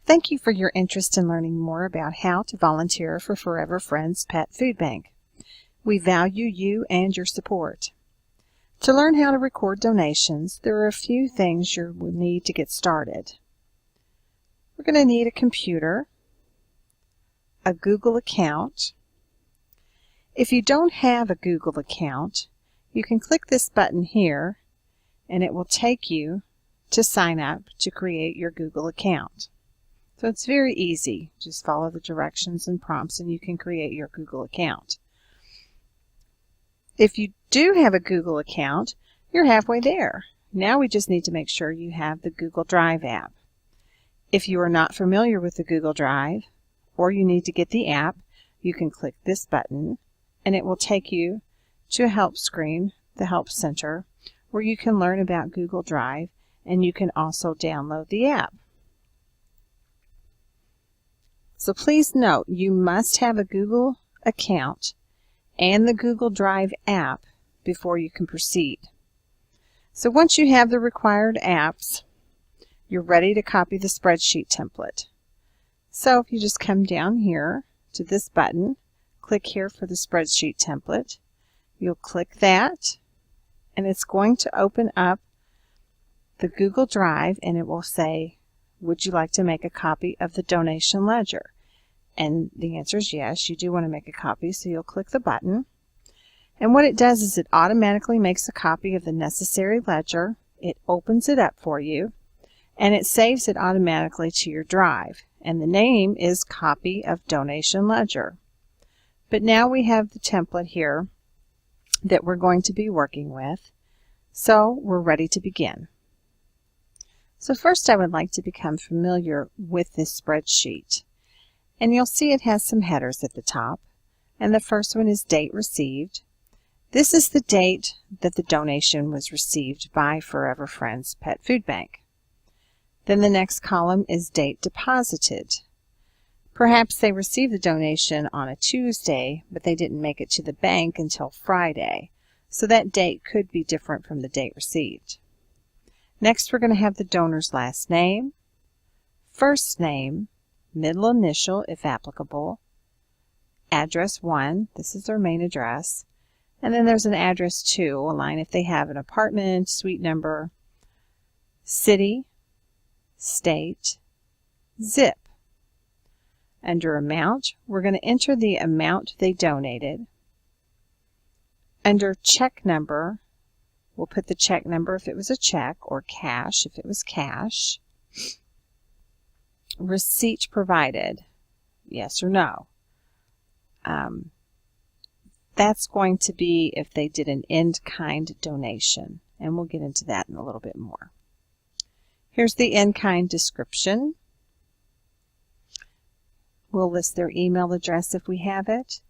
Thank you for your interest in learning more about how to volunteer for Forever Friends Pet Food Bank. We value you and your support. To learn how to record donations, there are a few things you will need to get started. We're going to need a computer, a Google account. If you don't have a Google account, you can click this button here and it will take you to sign up to create your Google account. So it's very easy. Just follow the directions and prompts and you can create your Google account. If you do have a Google account, you're halfway there. Now we just need to make sure you have the Google Drive app. If you are not familiar with the Google Drive or you need to get the app, you can click this button and it will take you to a help screen, the Help Center, where you can learn about Google Drive and you can also download the app. So please note, you must have a Google account and the Google Drive app before you can proceed. So once you have the required apps, you're ready to copy the spreadsheet template. So if you just come down here to this button, click here for the spreadsheet template, you'll click that and it's going to open up the Google Drive and it will say, would you like to make a copy of the donation ledger? And the answer is yes, you do want to make a copy, so you'll click the button. And what it does is it automatically makes a copy of the necessary ledger, it opens it up for you, and it saves it automatically to your drive. And the name is Copy of Donation Ledger. But now we have the template here that we're going to be working with, so we're ready to begin. So first I would like to become familiar with this spreadsheet. And you'll see it has some headers at the top. And the first one is Date Received. This is the date that the donation was received by Forever Friends Pet Food Bank. Then the next column is Date Deposited. Perhaps they received the donation on a Tuesday, but they didn't make it to the bank until Friday. So that date could be different from the date received. Next, we're going to have the donor's last name, first name, middle initial if applicable, address 1, this is their main address, and then there's an address 2, a line if they have an apartment, suite number, city, state, zip. Under amount, we're going to enter the amount they donated. Under check number, we'll put the check number if it was a check, or cash if it was cash. Receipt provided, yes or no. That's going to be if they did an in-kind donation, and we'll get into that in a little bit more. Here's the in-kind description. We'll list their email address if we have it,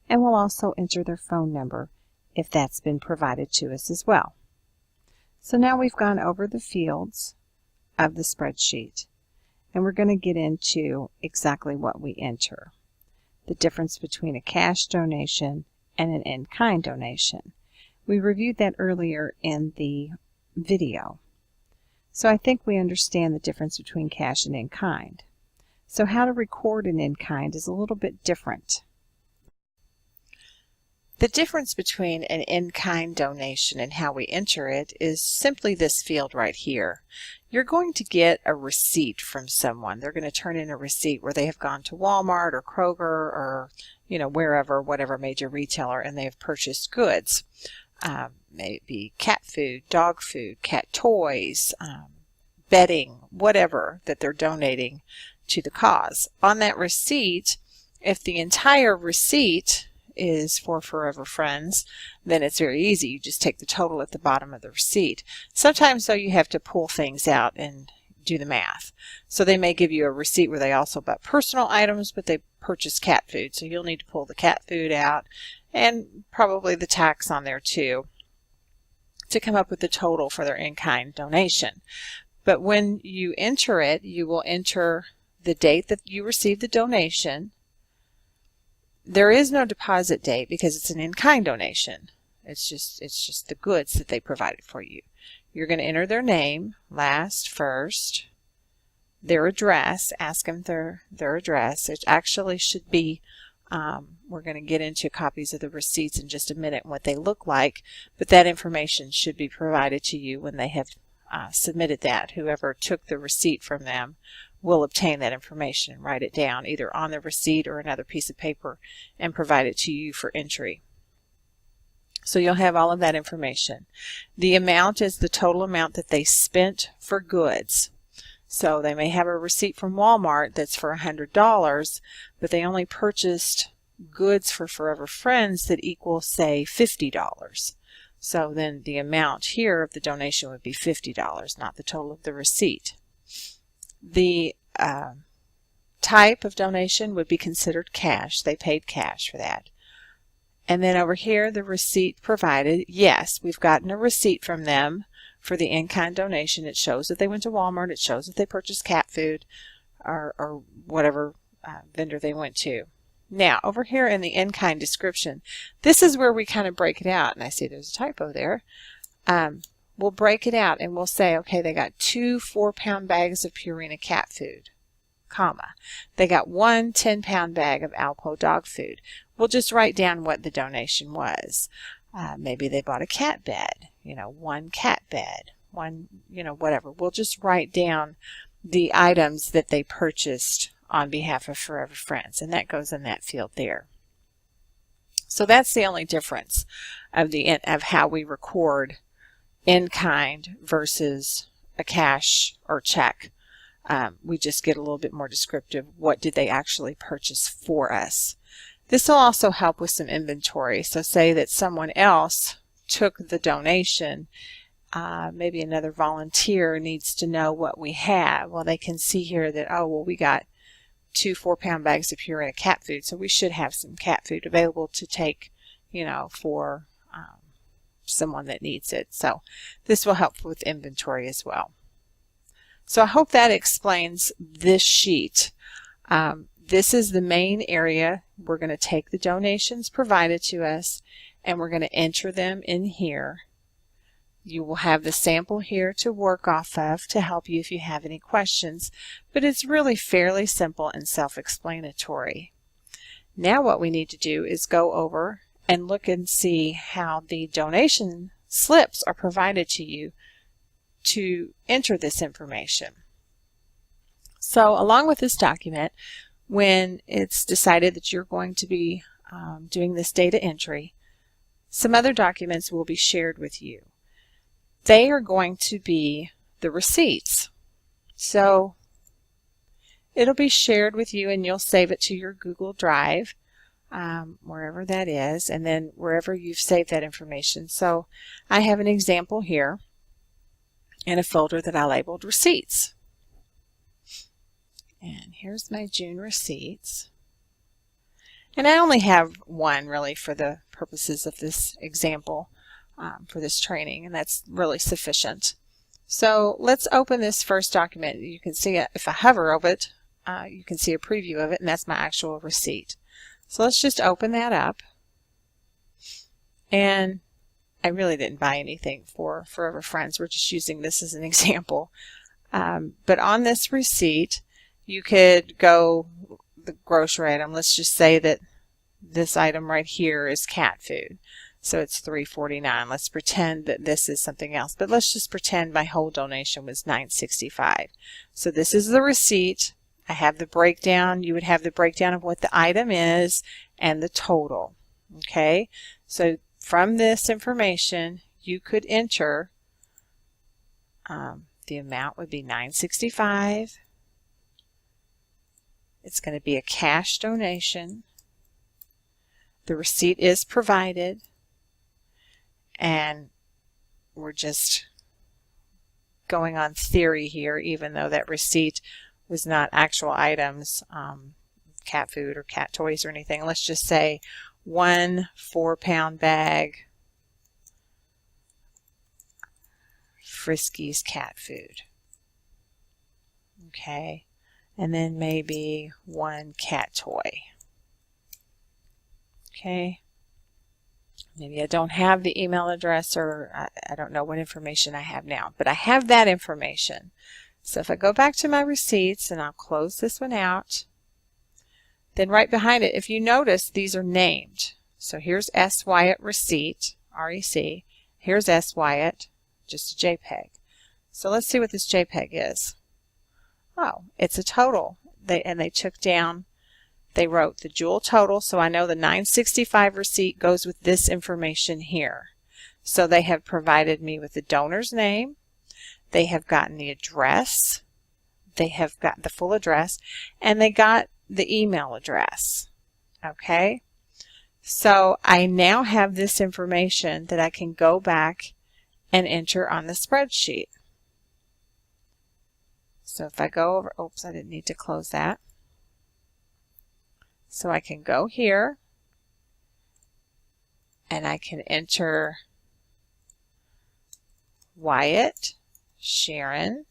and we'll also enter their phone number if that's been provided to us as well. So now we've gone over the fields of the spreadsheet, and we're going to get into exactly what we enter. The difference between a cash donation and an in-kind donation. We reviewed that earlier in the video. So I think we understand the difference between cash and in-kind. So how to record an in-kind is a little bit different. The difference between an in-kind donation and how we enter it is simply this field right here. You're going to get a receipt from someone. They're going to turn in a receipt where they have gone to Walmart or Kroger or wherever, whatever major retailer, and they have purchased goods. Maybe cat food, dog food, cat toys, bedding, whatever that they're donating to the cause. On that receipt, if the entire receipt is for Forever Friends, then it's very easy. You just take the total at the bottom of the receipt. Sometimes, though, you have to pull things out and do the math. So they may give you a receipt where they also bought personal items, but they purchased cat food. So you'll need to pull the cat food out and probably the tax on there too to come up with the total for their in-kind donation. But when you enter it, you will enter the date that you received the donation. There is no deposit date because it's an in-kind donation. It's just the goods that they provided for you. You're going to enter their name, last, first, their address, ask them their address. It actually should be, we're going to get into copies of the receipts in just a minute and what they look like, but that information should be provided to you when they have submitted that. Whoever took the receipt from them will obtain that information and write it down either on the receipt or another piece of paper and provide it to you for entry. So you'll have all of that information. The amount is the total amount that they spent for goods. So they may have a receipt from Walmart that's for $100, but they only purchased goods for Forever Friends that equal, say, $50. So then the amount here of the donation would be $50, not the total of the receipt. The type of donation would be considered cash. They paid cash for that. And then over here, the receipt provided. Yes, we've gotten a receipt from them for the in-kind donation. It shows that they went to Walmart. It shows that they purchased cat food or whatever vendor they went to. Now, over here in the in-kind description, this is where we kind of break it out. And I see there's a typo there. We'll break it out and we'll say, okay, they got 2 4-pound bags of Purina cat food, comma. They got 1 10-pound bag of Alpo dog food. We'll just write down what the donation was. Maybe they bought a cat bed, 1 cat bed, 1, whatever. We'll just write down the items that they purchased on behalf of Forever Friends, and that goes in that field there. So that's the only difference of how we record in kind versus a cash or check. We just get a little bit more descriptive. What did they actually purchase for us? This will also help with some inventory. So say that someone else took the donation. Maybe another volunteer needs to know what we have. Well, they can see here that, oh, well, we got 2 4-pound bags of Purina cat food, so we should have some cat food available to take, for someone that needs it. So this will help with inventory as well. So I hope that explains this sheet. This is the main area. We're going to take the donations provided to us and we're going to enter them in here. You will have the sample here to work off of to help you if you have any questions, but it's really fairly simple and self-explanatory. Now what we need to do is go over and look and see how the donation slips are provided to you to enter this information. So along with this document, when it's decided that you're going to be doing this data entry, some other documents will be shared with you. They are going to be the receipts. So it'll be shared with you and you'll save it to your Google Drive, wherever that is, and then wherever you've saved that information. So I have an example here in a folder that I labeled receipts. And here's my June receipts. And I only have one really for the purposes of this example, for this training, and that's really sufficient. So let's open this first document. You can see it, if I hover over it, you can see a preview of it, and that's my actual receipt. So let's just open that up. And I really didn't buy anything for Forever Friends. We're just using this as an example. But on this receipt, you could go the grocery item. Let's just say that this item right here is cat food. So it's $3.49. Let's pretend that this is something else. But let's just pretend my whole donation was $9.65. So this is the receipt. I have the breakdown. You would have the breakdown of what the item is and the total. Okay? So from this information, you could enter, the amount would be $9.65. It's going to be a cash donation. The receipt is provided. And we're just going on theory here, even though that receipt was not actual items, cat food or cat toys or anything. Let's just say 1 4-pound bag Friskies cat food. Okay. And then maybe 1 cat toy. Okay. Maybe I don't have the email address, or I don't know what information I have now, but I have that information. So if I go back to my receipts, and I'll close this one out, then right behind it, if you notice, these are named. So here's S. Wyatt receipt, REC. Here's S. Wyatt, just a JPEG. So let's see what this JPEG is. Oh, it's a total. They took down, they wrote the jewel total, so I know the 965 receipt goes with this information here. So they have provided me with the donor's name, they have gotten the address, they have got the full address, and they got the email address. Okay? So I now have this information that I can go back and enter on the spreadsheet. So if I go over, oops, I didn't need to close that. So I can go here and I can enter Wyatt, Sharon,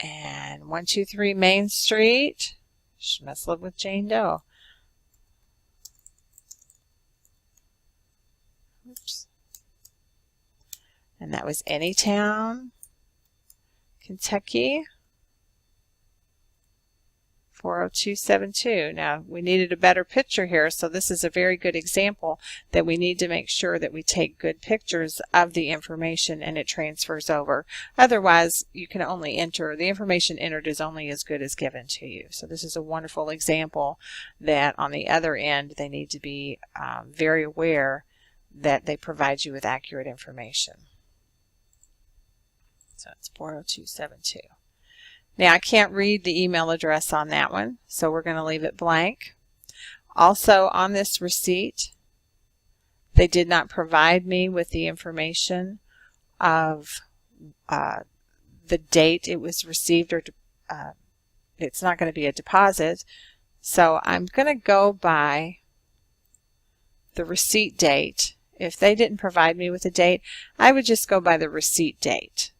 and 123 Main Street. She must live with Jane Doe. Oops. And that was Anytown, Kentucky, 40272. Now, we needed a better picture here, so this is a very good example that we need to make sure that we take good pictures of the information and it transfers over. Otherwise, you can only enter, the information entered is only as good as given to you. So this is a wonderful example that on the other end, they need to be very aware that they provide you with accurate information. So it's 40272. Now I can't read the email address on that one, so we're going to leave it blank. Also on this receipt, they did not provide me with the information of the date it was received, or it's not going to be a deposit. So I'm going to go by the receipt date. If they didn't provide me with a date, I would just go by the receipt date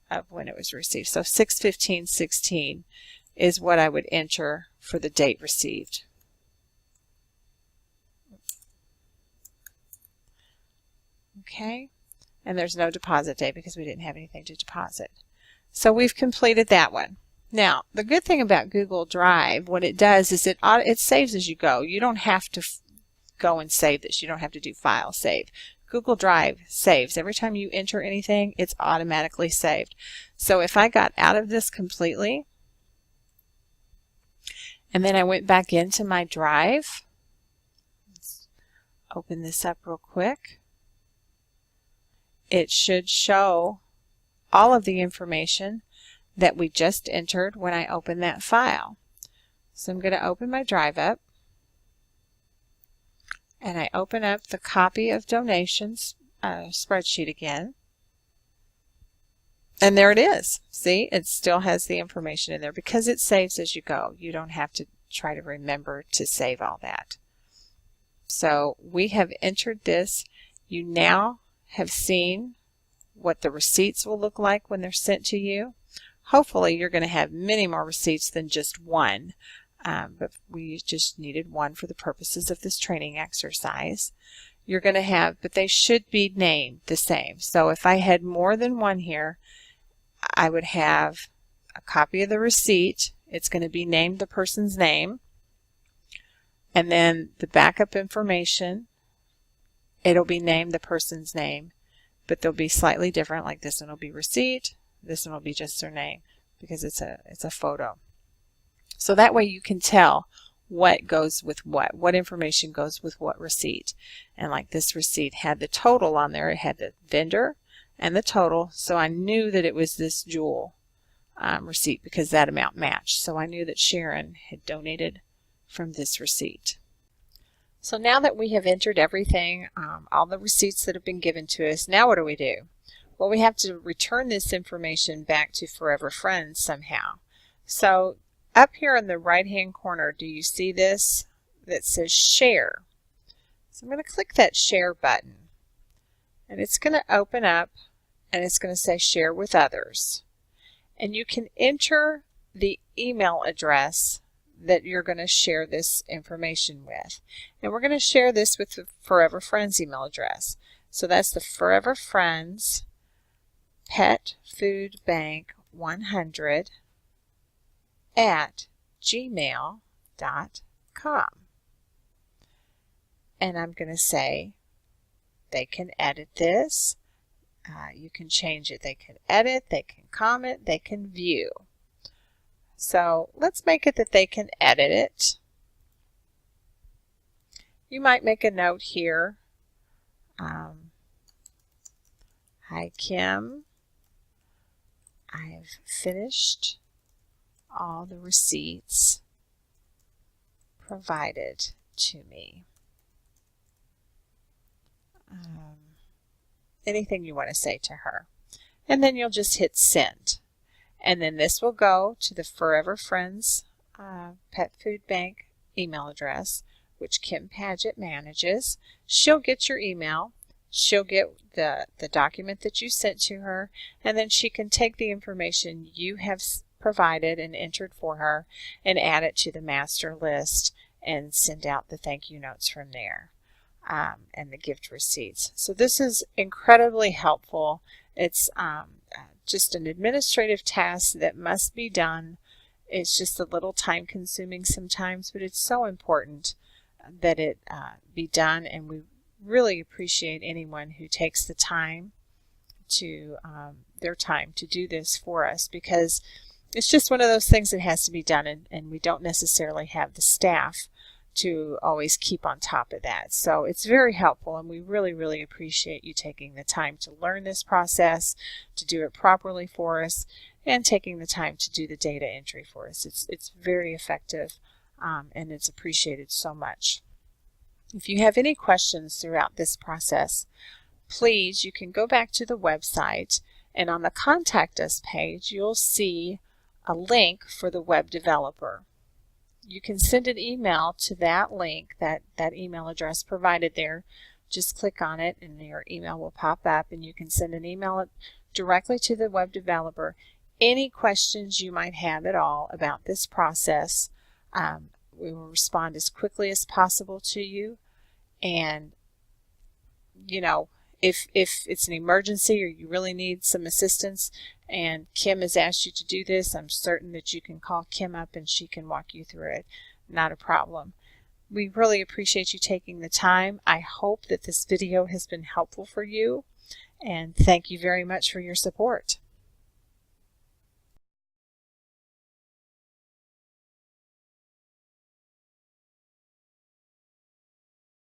of when it was received. So 6/15/16 is what I would enter for the date received. Okay, and there's no deposit date because we didn't have anything to deposit. So we've completed that one. Now, the good thing about Google Drive, what it does is it saves as you go. You don't have to go and save this. You don't have to do file save. Google Drive saves. Every time you enter anything, it's automatically saved. So if I got out of this completely, and then I went back into my Drive, let's open this up real quick, it should show all of the information that we just entered when I opened that file. So I'm going to open my Drive up, and I open up the copy of donations spreadsheet again. And there it is. See, it still has the information in there because it saves as you go. You don't have to try to remember to save all that. So we have entered this. You now have seen what the receipts will look like when they're sent to you. Hopefully you're going to have many more receipts than just one. But we just needed one for the purposes of this training exercise. You're going to have, but they should be named the same. So if I had more than one here, I would have a copy of the receipt. It's going to be named the person's name. And then the backup information, it'll be named the person's name, but they'll be slightly different. Like this one will be receipt, this one will be just their name because it's a photo. So that way you can tell what goes with what information goes with what receipt. And like this receipt had the total on there. It had the vendor and the total, so I knew that it was this jewel receipt because that amount matched. So I knew that Sharon had donated from this receipt. So now that we have entered everything, all the receipts that have been given to us, now what do we do? Well, we have to return this information back to Forever Friends somehow. So up here in the right hand corner, do you see this that says share? So I'm going to click that share button, and it's going to open up and it's going to say share with others. And you can enter the email address that you're going to share this information with. And we're going to share this with the Forever Friends email address. So that's the Forever Friends petfoodbank100@gmail.com. And I'm going to say they can edit this. You can change it. They can edit, they can comment, they can view. So let's make it that they can edit it. You might make a note here. Hi Kim, I've finished all the receipts provided to me. Anything you want to say to her. And then you'll just hit send. And then this will go to the Forever Friends Pet Food Bank email address, which Kim Paget manages. She'll get your email. She'll get the document that you sent to her, and then she can take the information you have provided and entered for her and add it to the master list and send out the thank you notes from there. And the gift receipts. So this is incredibly helpful. It's just an administrative task that must be done. It's just a little time consuming sometimes, but it's so important that it be done, and we really appreciate anyone who takes the time to their time to do this for us, because it's just one of those things that has to be done, and we don't necessarily have the staff to always keep on top of that. So it's very helpful, and we really, really appreciate you taking the time to learn this process, to do it properly for us, and taking the time to do the data entry for us. It's very effective, and it's appreciated so much. If you have any questions throughout this process, please, you can go back to the website, and on the Contact Us page, you'll see a link for the web developer. You can send an email to that link, that email address provided there. Just click on it and your email will pop up, and you can send an email directly to the web developer. Any questions you might have at all about this process, we will respond as quickly as possible to you. And, you know, if it's an emergency or you really need some assistance and Kim has asked you to do this, I'm certain that you can call Kim up and she can walk you through it. Not a problem. We really appreciate you taking the time. I hope that this video has been helpful for you, and thank you very much for your support.